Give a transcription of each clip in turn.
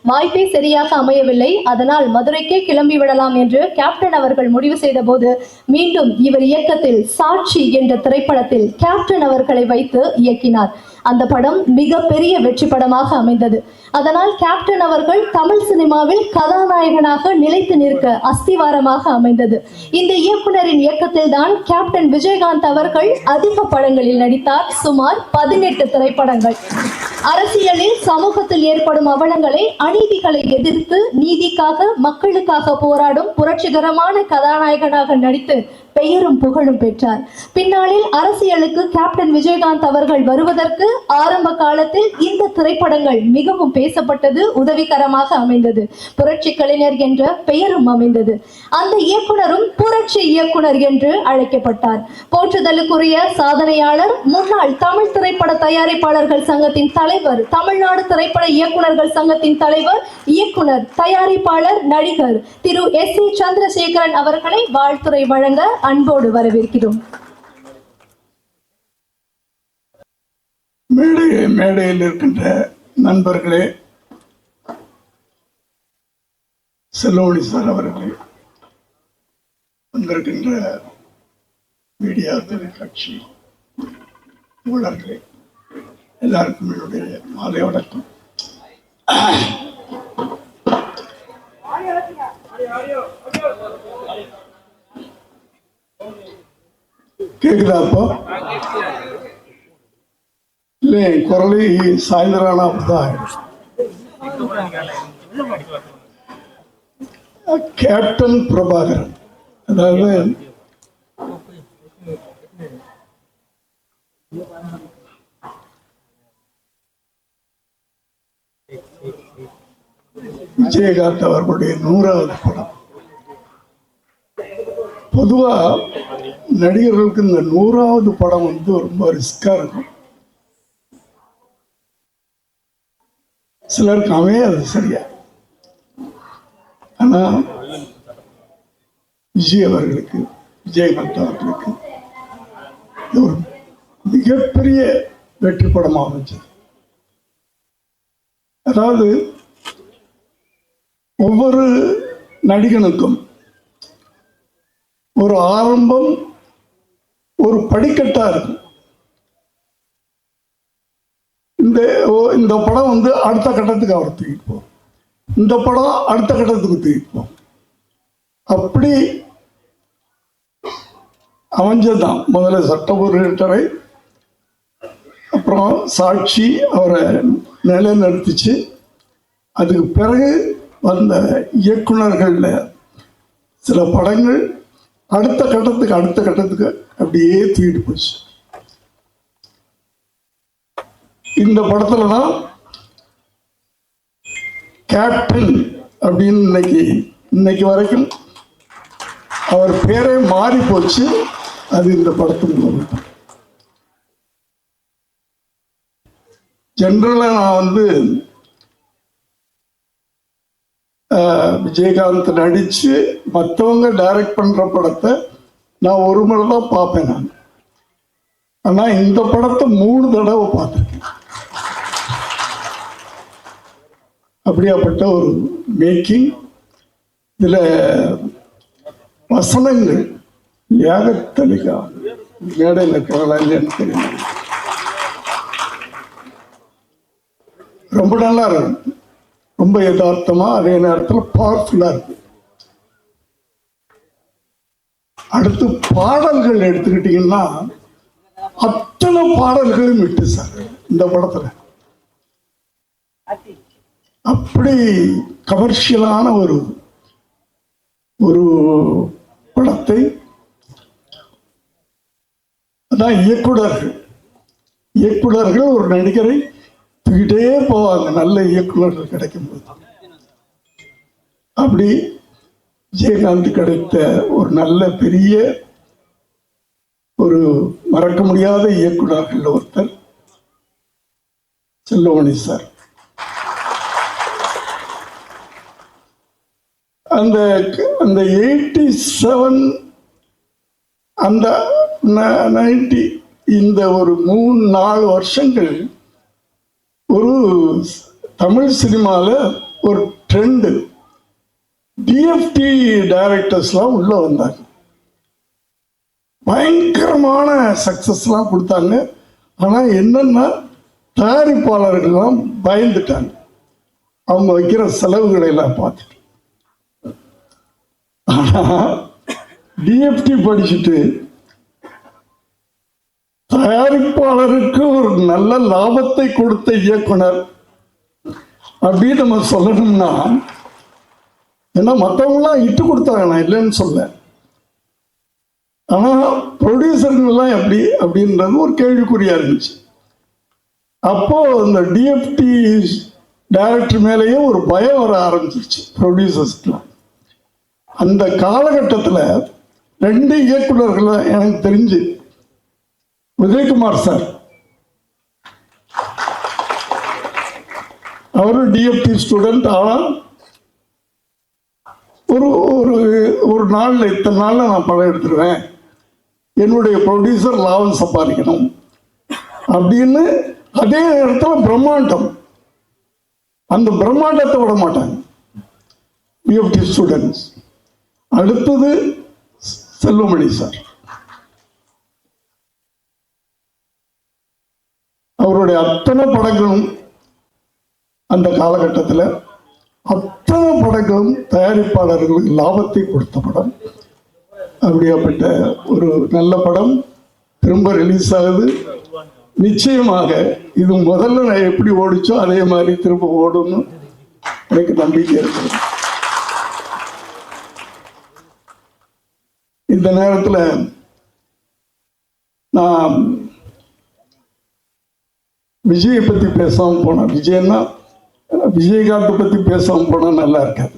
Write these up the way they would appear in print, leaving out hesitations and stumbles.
வாய்ப்பே சரியாக அமையவில்லை. அதனால் மதுரைக்கே கிளம்பி விடலாம் என்று கேப்டன் அவர்கள் முடிவு செய்த போது மீண்டும் இவர் இயக்கத்தில் சாட்சி என்ற திரைப்படத்தில் கேப்டன் அவர்களை வைத்து இயக்கினார். அந்த படம் மிகப்பெரிய வெற்றி படமாக அமைந்தது. அதனால் கேப்டன் அவர்கள் தமிழ் சினிமாவில் கதாநாயகனாக நிலைத்து நிற்க அஸ்திவாரமாக அமைந்தது. இந்த இயக்குனரின் இயக்கத்தில் தான் கேப்டன் விஜயகாந்த் அவர்கள் அதிக படங்களில் நடித்தார். சுமார் 18 திரைப்படங்கள். அரசியலில் சமூகத்தில் ஏற்படும் அவலங்களை அநீதிகளை எதிர்த்து நீதிக்காக மக்களுக்காக போராடும் புரட்சிகரமான கதாநாயகனாக நடித்து பெயரும் புகழும் பெற்றார். பின்னாளில் அரசியலுக்கு கேப்டன் விஜயகாந்த் அவர்கள் வருவதற்கு ஆரம்ப காலத்தில் இந்த திரைப்படங்கள் மிகவும் பேசப்பட்டது, உதவிகரமாக அமைந்தது. புரட்சி கலைஞர் என்ற பெயரும் அமைந்தது. அந்த இயக்குனரும் புரட்சி இயக்குனர் என்று அழைக்கப்பட்டார். போற்றுதலுக்குரிய சாதனையாளர், முன்னாள் தமிழ் திரைப்பட தயாரிப்பாளர்கள் சங்கத்தின் தலைவர், தமிழ்நாடு திரைப்பட இயக்குனர்கள் சங்கத்தின் தலைவர், இயக்குனர், தயாரிப்பாளர், நடிகர் திரு S. சந்திரசேகரன் அவர்களை வாழ்த்துரை வழங்க அன்போடு வரவேற்கிறோம். மேடையில் இருக்கின்ற நண்பர்களே, செல்லோனி சார் அவர்களே, வந்திருக்கின்ற மீடியா தொலைக்காட்சி தோழர்களே, எல்லாருக்கும் என்னுடைய மாலை வணக்கம். கேக்குதா? அப்போ இல்லை, குரலி சாயந்தரம் அப்படிதான். கேப்டன் பிரபாகரன், அதாவது விஜயகாந்த் அவர்களுடைய 100வது படம். பொதுவா நடிகர்களுக்கு இந்த 100வது படம் ரொம்ப ரிஸ்கா இருக்கும். சிலருக்கு அமையாது சரியா. ஆனா விஜயகாந்த் அவர்களுக்கு ஒரு மிகப்பெரிய வெற்றி படமாக அமைஞ்சது. அதாவது ஒவ்வொரு நடிகனுக்கும் ஒரு ஆரம்பம், ஒரு படிக்கட்டா இருக்கும். இந்த படம் அடுத்த கட்டத்துக்கு அவர் தூக்கிப்போம், இந்த படம் அடுத்த கட்டத்துக்கு தூக்கிப்போம். அப்படி அமைஞ்சதுதான். முதல்ல சட்டபூர்வரை, அப்புறம் சாட்சி அவரை நிலைநிறுத்திச்சு. அதுக்கு பிறகு வந்த இயக்குனர்கள்ல சில படங்கள் அடுத்த கட்டத்துக்கு அப்படியே தூக்கிட்டு போச்சு. இந்த படத்துலதான் கேப்டன் அப்படின்னு இன்னைக்கு வரைக்கும் அவர் பேரே மாறி போச்சு. அது இந்த படத்துக்கு ஜெனரலா நான் விஜயகாந்த் நடிச்சு மற்றவங்க டைரக்ட் பண்ற படத்தை நான் ஒரு முறை தான் பார்ப்பேன். நான் ஆனா இந்த படத்தை 3 தடவை பார்த்துருக்கேன். அப்படியாப்பட்ட ஒரு மேக்கிங். இதுல வசனங்கள் யாகத்தலிகா மேடையில் இருக்கிறதா இல்லைன்னு தெரியும். ரொம்ப நல்லா இருக்கு, ரொம்ப யதார்த்தமா, அதே நேரத்தில் பவர்ஃபுல்லா இருக்கு. அடுத்து பாடல்கள் எடுத்துக்கிட்டீங்கன்னா அத்தனை பாடல்களும் விட்டு சார் இந்த படத்துல. அப்படி கமர்ஷியலான ஒரு படத்தை அதான் இயக்குனர்கள் ஒரு நடிகரை தூக்கிட்டே போவாங்க நல்ல இயக்குனர்கள் கிடைக்கும் போது. அப்படி விஜயகாந்த் கிடைத்த ஒரு நல்ல பெரிய ஒரு மறக்க முடியாத இயக்குனர்கள் ஒருத்தர் செல்லோனி சார். அந்த 87 அந்த 90 இந்த ஒரு 3-4 வருஷங்கள் ஒரு தமிழ் சினிமாவில் ஒரு ட்ரெண்டு. டிஎஃப்டி டைரக்டர்ஸ்லாம் உள்ள வந்தாங்க, பயங்கரமான சக்சஸ்லாம் கொடுத்தாங்க. ஆனால் என்னன்னா தயாரிப்பாளர்கள்லாம் பயந்துட்டாங்க அவங்க வைக்கிற செலவுகளை எல்லாம் பார்த்துட்டு. ஆனால் டிஎஃப்டி படிச்சுட்டு தயாரிப்பாளருக்கு ஒரு நல்ல லாபத்தை கொடுத்த இயக்குனர் அப்படின்னு நம்ம சொல்லணும்னா, ஏன்னா மற்றவங்களாம் இட்டு கொடுத்தாங்க, நான் இல்லைன்னு சொல்ல. ஆனால் ப்ரொடியூசருங்கெல்லாம் எப்படி அப்படின்றது ஒரு கேள்விக்குறியா இருந்துச்சு. அப்போ இந்த டிஎஃப்டி டைரக்டர் மேலேயே ஒரு பயம் வர ஆரம்பிச்சிருச்சு ப்ரொடியூசர்ஸ்க்குலாம். அந்த காலகட்டத்தில் 2 இயக்குநர்கள் எனக்கு தெரிஞ்சு, விஜயகுமார் சார் அவரு டிஎஃப்டி ஸ்டூடெண்ட். ஆனால் ஒரு நாளில் இத்தனை நாளில் நான் படம் எடுத்துருவேன், என்னுடைய ப்ரொடியூசர் லாபம் சம்பாதிக்கணும் அப்படின்னு. அதே நேரத்தில் பிரம்மாண்டம், அந்த பிரம்மாண்டத்தை விட மாட்டாங்க டிஎஃப்டி ஸ்டூடெண்ட்ஸ். அடுத்தது செல்வமணி சார், அவருடைய அத்தனை படங்களும் அந்த காலகட்டத்தில் அத்தனை படங்களும் தயாரிப்பாளர்களுக்கு லாபத்தை கொடுத்த படம். அப்படியாப்பட்ட ஒரு நல்ல படம் திரும்ப ரிலீஸ் ஆகுது. நிச்சயமாக இது முதல்ல நான் எப்படி ஓடிச்சோ அதே மாதிரி திரும்ப ஓடும்னு எனக்கு நம்பிக்கை இருக்குது. இந்த நேரத்தில் நான் விஜயை பற்றி பேசாமல் போனேன். விஜயன்னா விஜயகாந்தை பற்றி பேசாமல் போனால் நல்லா இருக்காது.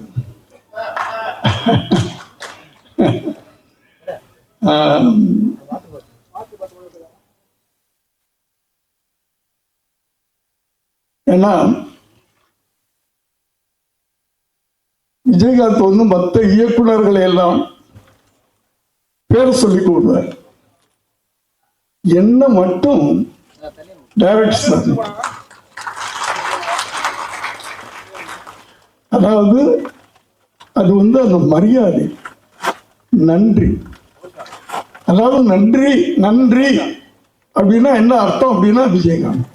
ஏன்னா விஜயகாந்த் வந்து மற்ற இயக்குநர்களை எல்லாம் பேர் சொல்லி கூடுவார், என்ன மட்டும் டைரக்டர். அதாவது அது வந்து அந்த மரியாதை, நன்றி. அதாவது நன்றி நன்றி அப்படின்னா என்ன அர்த்தம் அப்படின்னா விஜயகாந்த்.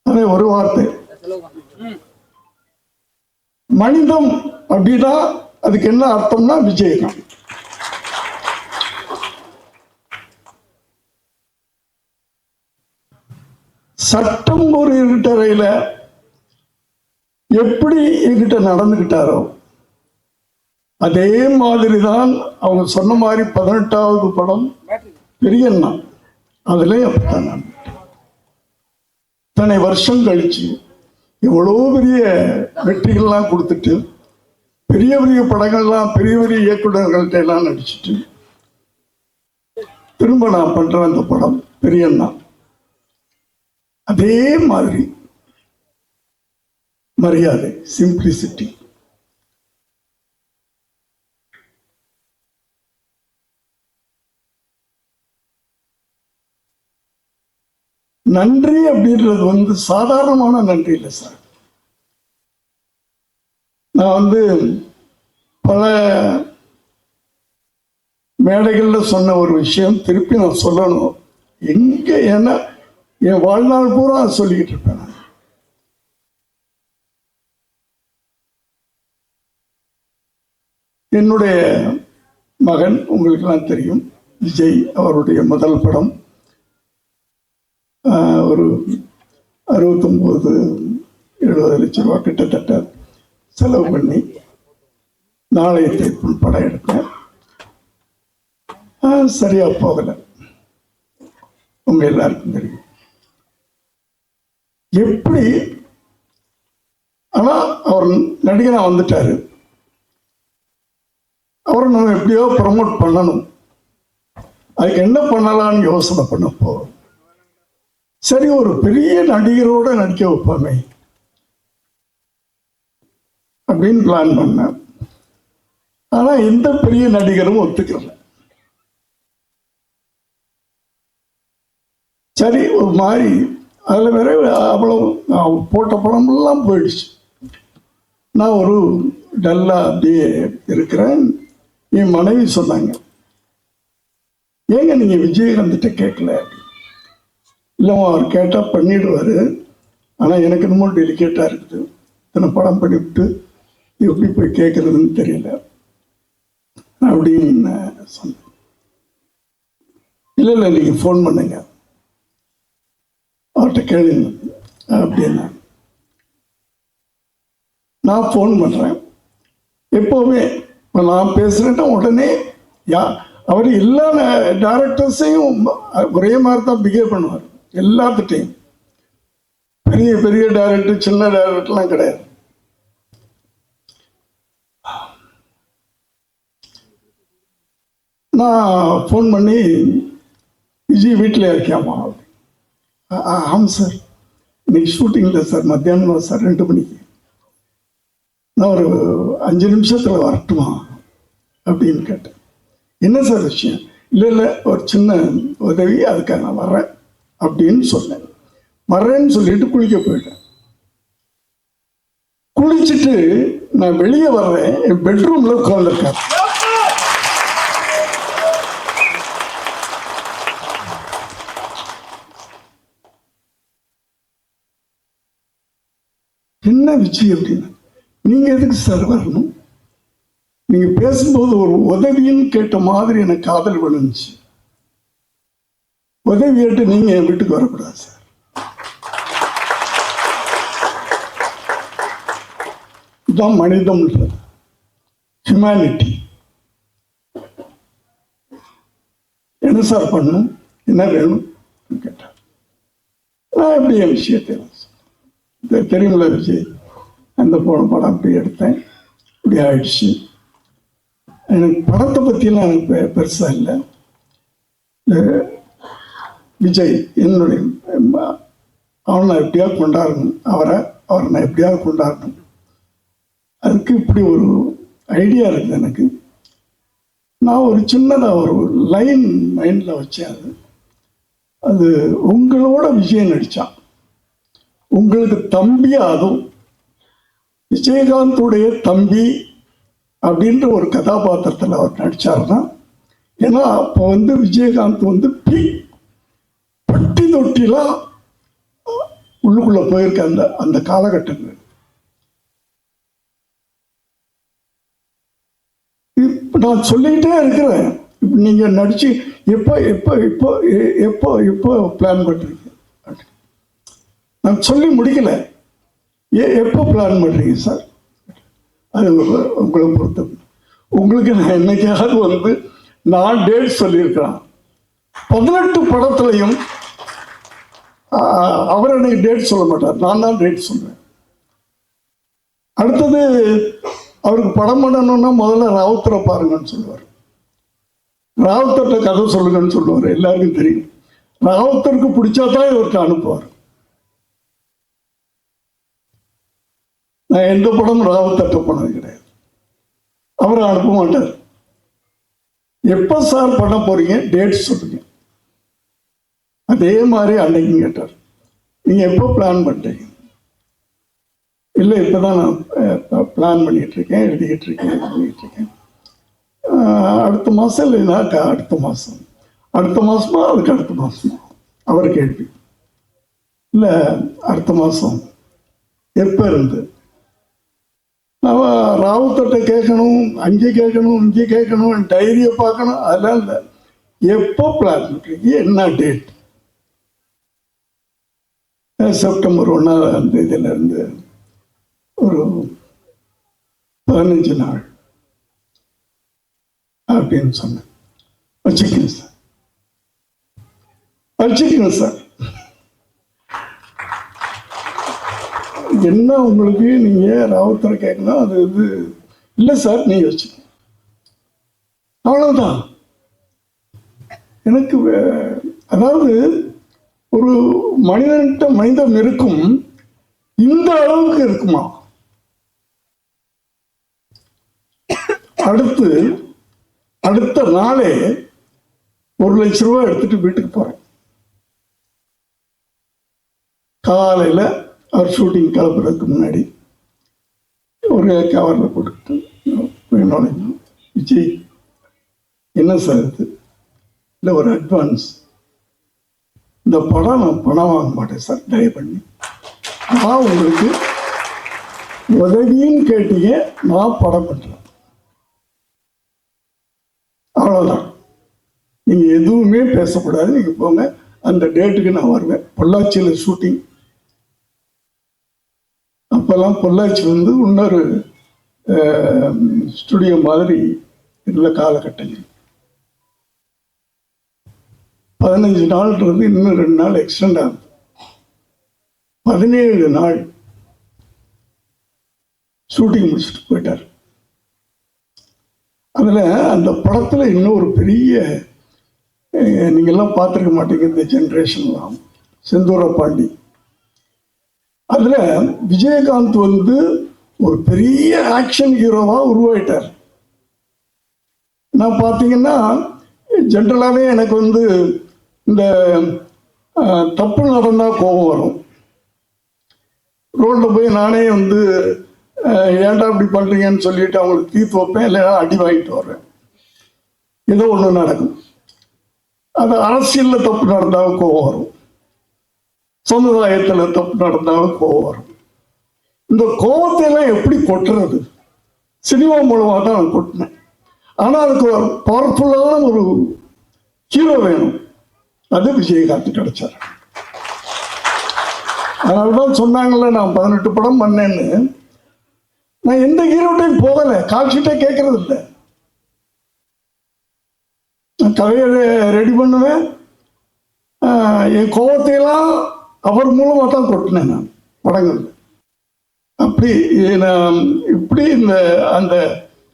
அதே ஒரு வார்த்தை மனிதம் அப்படின்னா அதுக்கு என்ன அர்த்தம்னா விஜயகாந்த். சட்டம் ஒரு இருட்டறையில எப்படி என்கிட்ட நடந்துகிட்டாரோ அதே மாதிரிதான் அவங்க சொன்ன மாதிரி 18வது படம் பெரியண்ணா, அதுலயும் அப்படித்தான் நான் இத்தனை வருஷம் கழிச்சு எவ்வளோ பெரிய வெற்றிகள்லாம் கொடுத்துட்டு பெரிய பெரிய படங்கள்லாம் பெரிய பெரிய இயக்குநர்கள்ட்ட எல்லாம் நடிச்சுட்டு திரும்ப நான் பண்றேன் அந்த படம் பெரியண்ணா. அதே மாதிரி மரியாதை, சிம்பிளிசிட்டி. நன்றி அப்படின்றது வந்து சாதாரணமான நன்றி இல்லை சார். நான் வந்து பல மேடைகள்ல சொன்ன ஒரு விஷயம் திருப்பி நான் சொல்லணும். எங்க ஏன்னா என் வாழ்நாள் பூரா சொல்லிக்கிட்டு இருப்பேன் நான். என்னுடைய மகன் உங்களுக்கெல்லாம் தெரியும், விஜய், அவருடைய முதல் படம் ஒரு 69-70 லட்சம் ரூபா கிட்டத்தட்ட செலவு பண்ணி நாளையத்திற்குள் படம் எடுத்தேன். சரியா போகலை, உங்க எல்லாருக்கும் தெரியும் எப்படி. ஆனா அவர் நடிகரா வந்துட்டாரு, அவரை நம்ம எப்படியோ ப்ரமோட் பண்ணணும். அதுக்கு என்ன பண்ணலாம்னு யோசனை பண்ணப்போ சரி ஒரு பெரிய நடிகரோட நடிக்க வைப்பாமே அப்படின்னு பிளான் பண்ணேன். ஆனா எந்த பெரிய நடிகரும் ஒத்துக்கல. சரி ஒரு மாதிரி அதில் வேற அவ்வளோ போட்ட படமெல்லாம் போயிடுச்சு. நான் ஒரு டல்லாக அப்படியே இருக்கிறேன். என் மனைவி சொன்னாங்க, ஏங்க நீங்கள் விஜயகாந்த்கிட்ட கேட்கல? இல்லைம்மா அவர் கேட்டால் பண்ணிடுவார், ஆனால் எனக்கு என்னமோ டெலிகேட்டாக இருக்குது, இத்தனை படம் பண்ணிவிட்டு எப்படி போய் கேட்குறதுன்னு தெரியல அப்படின்னு சொன்னேன். இல்லை நீங்கள் ஃபோன் பண்ணுங்க, அவர்கிட்ட கேளுங்க அப்படின்னா. நான் ஃபோன் பண்ணுறேன். எப்போவுமே இப்போ நான் பேசுகிறேன்னா உடனே அவர் எல்லா டைரக்டர்ஸையும் ஒரே மாதிரி தான் பிஹேவ் பண்ணுவார். எல்லாத்துட்டையும் பெரிய பெரிய டைரக்டர் சின்ன டைரக்டர்லாம் கிடையாது. நான் ஃபோன் பண்ணி, விஜய் வீட்டில் இருக்காமா? ஆமாம் சார், இன்னைக்கு ஷூட்டிங்கில் சார், மத்தியானம் சார் 2 மணிக்கு. நான் ஒரு 5 நிமிஷத்தில் வரட்டுமா அப்படின்னு கேட்டேன். என்ன சார் விஷயம்? இல்லை ஒரு சின்ன உதவி, அதுக்காக நான் வர்றேன் அப்படின்னு சொன்னேன். வர்றேன்னு சொல்லிட்டு குளிக்க போயிட்டேன். குளிச்சுட்டு நான் வெளியே வர்றேன், என் பெட்ரூமில் உட்காந்துருக்கேன். என்ன விஜய் அப்படின்னு, நீங்கள் எதுக்கு சார் வரணும்? நீங்கள் பேசும்போது ஒரு உதவின்னு கேட்ட மாதிரி எனக்கு காதல் விழுந்துச்சு. உதவி கேட்டு நீங்கள் என் வீட்டுக்கு வரக்கூடாது சார். இதுதான் மனிதம்ன்றது, ஹியூமனிட்டி. என்ன சார் பண்ணணும், என்ன வேணும் கேட்டார். நான் எப்படி என் விஷயத்தை தெரியுமில்ல விஜய், அந்த படம் அப்படி எடுத்தேன், இப்படி ஆயிடுச்சு. எனக்கு படத்தை பற்றியெல்லாம் எனக்கு பெருசாக இல்லை. விஜய் என்னுடைய அவனை நான் எப்படியாவது கொண்டாடணும், அவரை நான் எப்படியாவது கொண்டாடணும். அதுக்கு இப்படி ஒரு ஐடியா இருக்குது எனக்கு. நான் ஒரு சின்னதாக ஒரு லைன் மைண்டில் வச்சேன். அது உங்களோட விஜய் நடித்தான், உங்களுக்கு தம்பி, அதுவும் விஜயகாந்துடைய தம்பி அப்படின்ற ஒரு கதாபாத்திரத்தில் அவர் நடித்தார்னா. ஏன்னா அப்போ விஜயகாந்த் பட்டி தொட்டிலாம் உள்ளுக்குள்ளே போயிருக்க அந்த காலகட்டங்கள். இப்போ நான் சொல்லிக்கிட்டே இருக்கிறேன், இப்போ நீங்கள் நடிச்சு எப்போ எப்போ இப்போ எப்போ எப்போ பிளான் பண்ணுறீங்க? நான் சொல்லி முடிக்கல. எப்போ பிளான் பண்ணுறீங்க சார்? அது உங்களை பொறுத்த. உங்களுக்கு நான் என்னைக்காவது நான் டேட் சொல்லியிருக்கிறேன். 18 படத்துலையும் அவர் எனக்கு டேட் சொல்ல மாட்டார், நான் தான் டேட் சொல்லுவேன். அடுத்தது அவருக்கு படம் பண்ணணும்னா முதல்ல ராவுத்தரை பாருங்கன்னு சொல்லுவார். ராவுத்தர்கிட்ட கதை சொல்லுங்கன்னு சொல்லுவார். எல்லாருக்கும் தெரியும், ராவுத்தருக்கு பிடிச்சாதான் இவருக்கு அனுப்புவார். நான் எந்த படமும் ராவுத்தர்கிட்ட போனது கிடையாது, அவரை அனுப்ப மாட்டார். எப்போ சார் பண்ண போறீங்க, டேட் சொல்லுங்க. அதே மாதிரி அன்னைக்கு கேட்டார், நீங்கள் எப்போ பிளான் பண்ணுறீங்க? இல்லை இப்போதான் நான் பிளான் பண்ணிட்டு இருக்கேன், எழுதிக்கிட்டு இருக்கேன். அடுத்த மாதம் இல்லைனாக்கா அடுத்த மாதமா அதுக்கு அடுத்த மாதமா அவர் கேள்வி. இல்லை அடுத்த மாதம் எப்போ இருந்து? நான் ராவுத்தர்கிட்ட கேட்கணும், அங்கே கேட்கணும், இங்கே கேட்கணும், டைரியை பார்க்கணும், அதெல்லாம் இல்லை. எப்போ பிளான் பண்ணுறீங்க, என்ன டேட்? செப்டம்பர் 1ஆம் தேதியிலேருந்து ஒரு 15 நாள் அப்படின்னு சொன்னேன். வச்சுக்கணும் சார். என்ன உங்களுக்கு நீங்கள் ராவுத்தரை கேட்கணும், அது இல்லை சார், நீங்கள் வச்சுக்கணும், அவ்வளோதான். எனக்கு அதாவது ஒரு மனிதன்கிட்ட மனிதம் இருக்கும், இந்த அளவுக்கு இருக்குமா? அடுத்த நாளே 1 லட்ச ரூபாய் எடுத்துட்டு வீட்டுக்கு போறேன். காலையில் அவர் ஷூட்டிங் கிளப்புறதுக்கு முன்னாடி ஒரு கவரில் போட்டுக்கிட்டு போய் நுழைஞ்சோம். விஜய், என்ன சார் இது? இல்லை, ஒரு அட்வான்ஸ். இந்த படம் நான் பணம் வாங்க மாட்டேன் சார், தயவு பண்ணி. நான் உங்களுக்கு உதவின்னு கேட்டீங்க, நான் படம் பண்ணுறேன், அவ்வளோதான். நீங்கள் எதுவுமே பேசக்கூடாது, நீங்கள் போங்க, அந்த டேட்டுக்கு நான் வருவேன். பொள்ளாச்சியில் ஷூட்டிங். அப்போல்லாம் பொள்ளாச்சி வந்து இன்னொரு ஸ்டுடியோ மாதிரி இருந்த காலகட்டங்கள். 15 நாள்ன்றது இன்னும் 2 நாள் எக்ஸ்டெண்ட் ஆகுது. 17 நாள் ஷூட்டிங் முடிச்சுட்டு போயிட்டார். அதில் அந்த படத்தில் இன்னும் ஒரு பெரிய, நீங்கள்லாம் பார்த்துருக்க மாட்டீங்க இந்த ஜென்ரேஷன்லாம், செந்தூர பாண்டி. அதில் விஜயகாந்த் வந்து ஒரு பெரிய ஆக்ஷன் ஹீரோவாக உருவாயிட்டார். நான் பார்த்தீங்கன்னா ஜென்ரலாகவே எனக்கு வந்து இந்த தப்பு நடந்தால் கோபம் வரும். ரோட்டில் போய் நானே வந்து ஏன்டா இப்படி பண்ணுறீங்கன்னு சொல்லிட்டு அவங்களுக்கு தீர்த்து வைப்பேன், இல்லைன்னா அடி வாங்கிட்டு வர்றேன். ஏதோ ஒன்று நடக்கும். அது அரசியலில் தப்பு நடந்தாலும் கோபம் வரும், சமுதாயத்தில் தப்பு நடந்தாலும் கோபம் வரும். இந்த கோபத்தை எல்லாம் எப்படி கொட்டுறது? சினிமா மூலமாக தான் நான் கொட்டினேன். ஆனால் அதுக்கு ஒரு பவர்ஃபுல்லான ஒரு ஹீரோ வேணும். அது விஜயகாந்த் கிடைச்சார். அதனால்தான் சொன்னாங்கல்ல, நான் 18 படம் பண்ணேன்னு. நான் எந்த ஹீரோட்டையும் போகலை, கால்ஷீட்டே கேட்கறது இல்லை. நான் கதையை ரெடி பண்ணுவேன், என் கோபத்தையெல்லாம் அவர் மூலமாக தான் கொட்டினேன் நான் படங்கள். அப்படி நான் இப்படி அந்த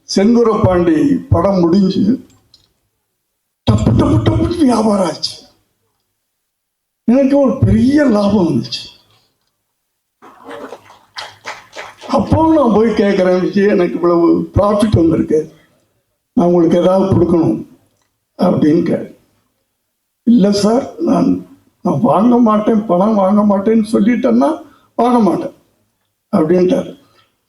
செந்தூர பாண்டி படம் முடிஞ்சு டப்பு டப்பு டப்பு வியாபாரம் ஆச்சு. எனக்கு ஒரு பெரிய லாபம் வந்துச்சு. அப்போ நான் போய் கேட்குறேன், விஜய் எனக்கு இவ்வளவு ப்ராஃபிட் வந்திருக்கு, நான் உங்களுக்கு ஏதாவது கொடுக்கணும் அப்படின்னு கேட்டேன். இல்லை சார், நான் வாங்க மாட்டேன், பணம் வாங்க மாட்டேன்னு சொல்லிட்டேன்னா வாங்க மாட்டேன் அப்படின்ட்டார்.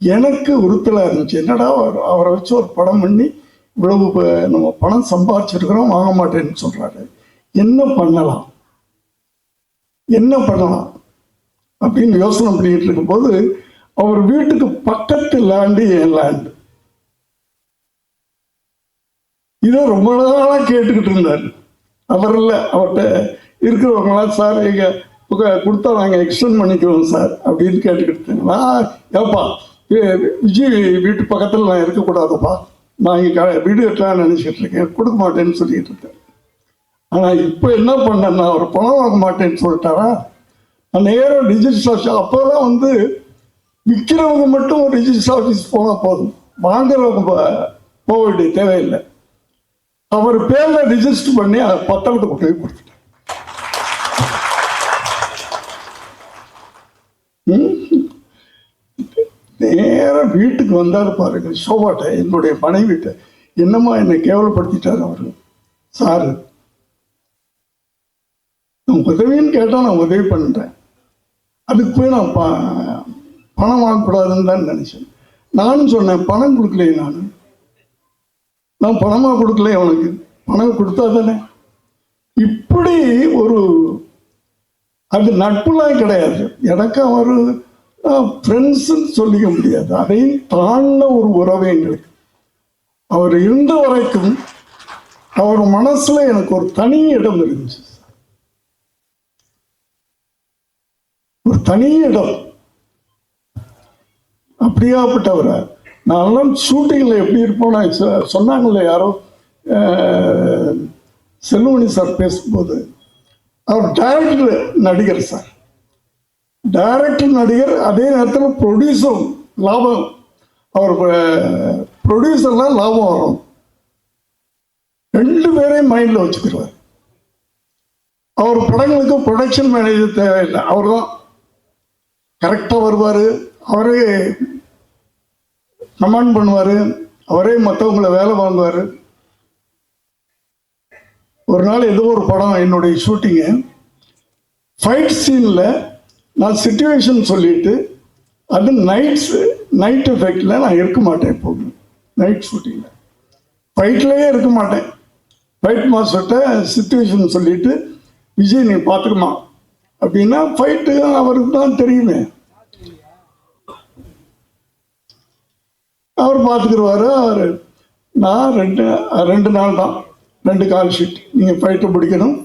எனக்கு உறுத்தலாக இருந்துச்சு. என்னடா அவரை வச்சு ஒரு படம் பண்ணி இவ்வளவு நம்ம பணம் சம்பாதிச்சிருக்கிறோம், வாங்க மாட்டேன்னு சொல்கிறாரு, என்ன பண்ணலாம் அப்படின்னு யோசனை பண்ணிட்டு இருக்கும்போது அவர் வீட்டுக்கு பக்கத்து லேண்டு என் லேண்டு. இதை ரொம்ப நாளாக கேட்டுக்கிட்டு இருந்தார். அவர் இல்லை, அவர்கிட்ட இருக்கிறவங்களாம், சார் எங்கள் கொடுத்தா நாங்கள் எக்ஸ்டெண்ட் பண்ணிக்குவோம் சார் அப்படின்னு கேட்டுக்கிட்டு நான், ஏப்பா விஜய் வீட்டு பக்கத்தில் நான் இருக்கக்கூடாதுப்பா, நான் இங்கே வீடு கட்டலான்னு நினச்சிக்கிட்டு இருக்கேன், கொடுக்க மாட்டேன்னு சொல்லிட்டு இருக்கேன். ஆனால் இப்போ என்ன பண்ணேன்னா, அவர் பணம் வாங்க மாட்டேன்னு சொல்லிட்டாரா, நான் நேரம் ரிஜிஸ்டர் ஆஃபீஸ். அப்போதான் வந்து விற்கிறவங்க மட்டும் ரிஜிஸ்டர் ஆஃபீஸ் போனால் போதும், வாங்குறவங்க போக வேண்டிய தேவையில்லை. அவர் பேரில் ரிஜிஸ்டர் பண்ணி அதை பத்திரத்தை கொண்டு போய் கொடுத்துட்டேன். நேரம் வீட்டுக்கு வந்தாரு பாருங்க, சோபாட்ட, என்னுடைய மனைவிட்ட, என்னம்மா என்னை கேவலப்படுத்திட்டாரு அவரு. சாரு, நான் உதவின்னு கேட்டால் நான் உதவி பண்ணுறேன், அதுக்கு போய் நான் பணம் வாங்கக்கூடாதுன்னு தான் நினைச்சேன். நானும் சொன்னேன், பணம் கொடுக்கலையே, நான் பணமாக கொடுக்கல, அவனுக்கு பணம் கொடுத்தா தானே. இப்படி ஒரு, அது நட்புலாம் கிடையாது எனக்கு. அவர் ஃப்ரெண்ட்ஸுன்னு சொல்லிக்க முடியாது, அதையும் தாண்ட ஒரு உறவு எங்களுக்கு. அவர் இருந்த வரைக்கும் அவர் மனசுல எனக்கு ஒரு தனி இடம் இருந்துச்சு, ஒரு தனி இடம். அப்படியாப்பட்டவர். நான்லாம் ஷூட்டிங்கில் எப்படி இருப்போம், நான் சொன்னாங்கல்ல யாரோ செல்வமணி சார் பேசும்போது, அவர் டைரக்டர் நடிகர் சார், டைரக்டர் நடிகர், அதே நேரத்தில் ப்ரொடியூசர். லாபம், அவர் ப்ரொடியூசர்லாம் லாபம் வரும், 2 பேரையும் மைண்டில் வச்சுக்கிடுவார். அவர் படங்களுக்கு ப்ரொடக்ஷன் மேனேஜர் தேவையில்லை, அவர் தான் கரெக்டாக வருவார், அவரே கமாண்ட் பண்ணுவார், அவரே மற்றவங்களை வேலை வாங்குவார். ஒரு நாள் ஏதோ ஒரு படம், என்னுடைய ஷூட்டிங்கு, ஃபைட் சீனில் நான் சிச்சுவேஷன் சொல்லிட்டு அது நைட் எஃபெக்டில் நான் இருக்க மாட்டேன் எப்போதுமே. நைட் ஷூட்டிங்கில் ஃபைட்லேயே இருக்க மாட்டேன். ஃபைட் மாஸ்டர்கிட்ட சிச்சுவேஷன் சொல்லிட்டு விஜய் நீ பார்த்துக்குமா அப்படின்னா ஃபைட்டு அவருக்கு தான் தெரியுமே, அவர் பார்த்துக்கிடுவாரு. அவர் நான் ரெண்டு நாள் தான் 2 கால் ஷீட். நீங்கள் ஃபைட்டை பிடிக்கணும்.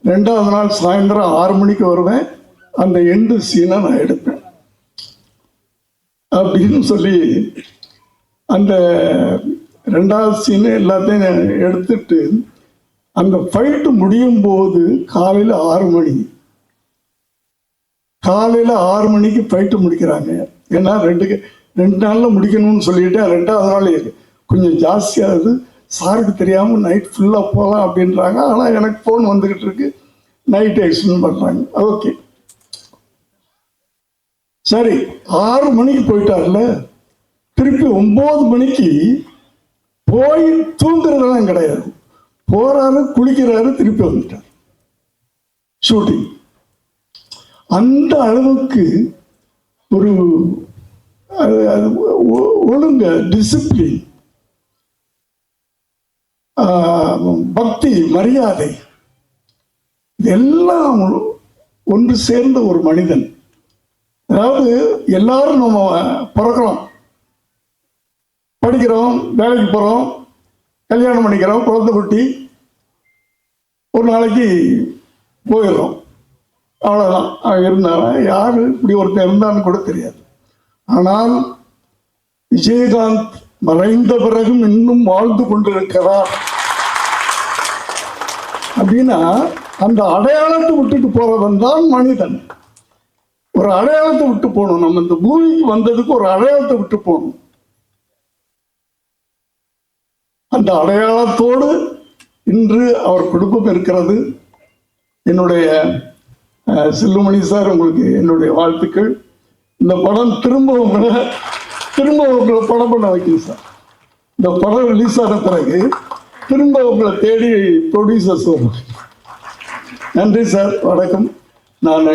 2வது நாள் சாயந்தரம் 6 மணிக்கு வருவேன். அந்த எண்டு சீனை நான் எடுப்பேன் அப்படின்னு சொல்லி அந்த 2வது சீனு எல்லாத்தையும் எடுத்துட்டு அந்த ஃபைட்டு முடியும் போது காலையில் 6 மணிக்கு ஃபைட்டு முடிக்கிறாங்க. ஏன்னா 2 நாளில் முடிக்கணும்னு சொல்லிட்டு 2வது நாள் கொஞ்சம் ஜாஸ்தியாகுது. சாருக்கு தெரியாமல் நைட் ஃபுல்லாக போகலாம் அப்படின்றாங்க. ஆனால் எனக்கு ஃபோன் வந்துக்கிட்டு இருக்கு, நைட் எக்ஸ்டெண்ட் பண்ணுறாங்க. ஓகே சரி, 6 மணிக்கு போயிட்டார்ல, திருப்பி 9 மணிக்கு போய் தூங்குறதெல்லாம் கிடையாது. போறாரு, குளிக்கிறாரு, திருப்பி வந்துட்டார் ஷூட்டிங். அந்த அளவுக்கு ஒரு ஒழுங்க, டிசிப்ளின், பக்தி, மரியாதை இதெல்லாம் ஒன்று சேர்ந்த ஒரு மனிதன். அதாவது எல்லாரும் நம்ம பிறக்கிறோம், படிக்கிறோம், வேலைக்கு போகிறோம், கல்யாணம் பண்ணிக்கிறோம், குழந்தை குட்டி, ஒரு நாளைக்கு போயிடுறோம், அவ்வளோதான். இருந்தாலும் யார் இப்படி ஒருத்தர் இருந்தான்னு கூட தெரியாது. ஆனால் விஜயகாந்த் மறைந்த பிறகும் இன்னும் வாழ்ந்து கொண்டிருக்கிறார் அப்படின்னா அந்த அடையாளத்தை விட்டுட்டு போறவன் தான் மனிதன். ஒரு அடையாளத்தை விட்டு போகணும். நம்ம இந்த பூமிக்கு வந்ததுக்கு ஒரு அடையாளத்தை விட்டு போகணும். அந்த அடையாளத்தோடு இன்று அவர் குடும்பம் இருக்கிறது. என்னுடைய செல்லுமணி சார், உங்களுக்கு என்னுடைய வாழ்த்துக்கள். இந்த படம் திரும்ப உங்களை படம் பண்ண வைக்கணும் சார். இந்த படம் ரிலீஸ் ஆன பிறகு திரும்ப உங்களை தேடி ப்ரொடியூசர்ஸ் வரும். நன்றி சார், வணக்கம். நான்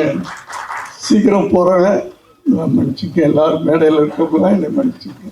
சீக்கிரம் போகிறேன். மன்னிச்சுக்க, எல்லாரும் மேடையில் இருக்கவங்களாம் என்னை மன்னிச்சுக்க.